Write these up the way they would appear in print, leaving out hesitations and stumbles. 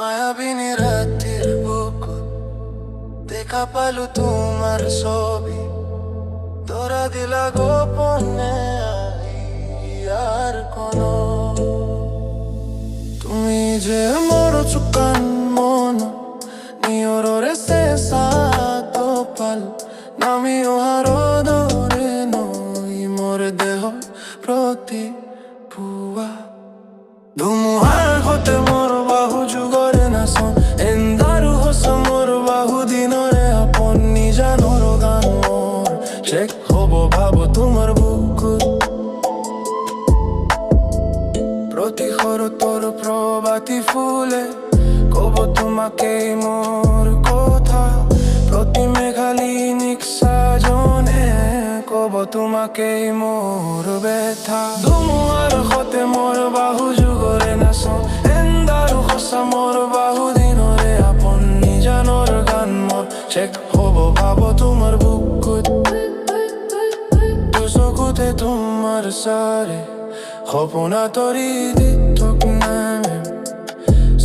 মায়াবিনী রাতের বুক দেখা পালু তোমার ছবি তোরা দিলা গোপনে আর কোন তুমি যে মোর চুকান মন নিয়রে শেষা তো পাল নামি ওহার দরে নই মোর দেহ প্রতি পুয়া ধুমুহার হতে মোর বাহু যুগরে নাচন এন্দারু হস মোর বাহু দিনরে আপন নিজানোর গান মোর চেক হব ভাব তোমার বুকুত প্রতি হর তোর প্রভাতি ফুলে কব তোমাকে মোর কথা প্রতি মেঘালিনিক সাজনে কব তোমাকে মোর ব্যথা ধুমুহার হতে মোর বাহু যুগরে নাচন এন্দারু হসা মোর বাহু দিনরে আপন নিজানোর গান মোর চেক হব ভাব তোমার বুকুত চকুতে তোমার সারে সপোনা তৰি দিতক নামে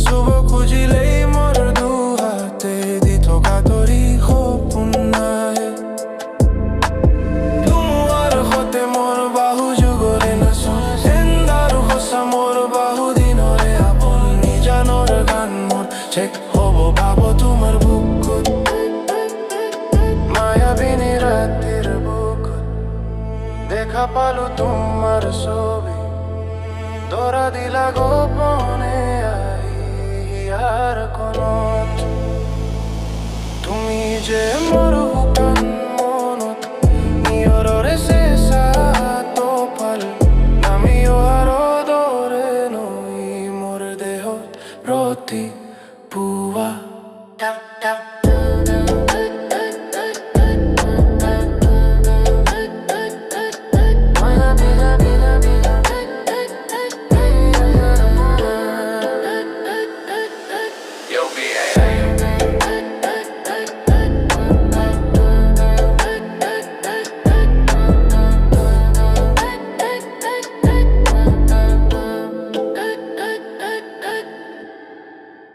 শুভ খুজিলেই মোৰ দুহাতে দি থকা তৰি সপোন নাহে তোমাৰ সতে মোৰ বাহু যুগৰে নাচন এন্দাৰো সঁচা মোৰ বাহু দিনৰে আপন নিজানৰ গান মোৰ চেক হ'ব ভাব তোমাৰ বুকুত মায়াবিনী ৰাতিৰ বুকুত দেখা পালো তোমার ছবি তোরা দিলা গোপনে আর কোন তুমি যে মোর হুকান মনত নিয়রে শেষা তো পাল নামিও আর দরে নই মোর দেহ প্রতি পুয়া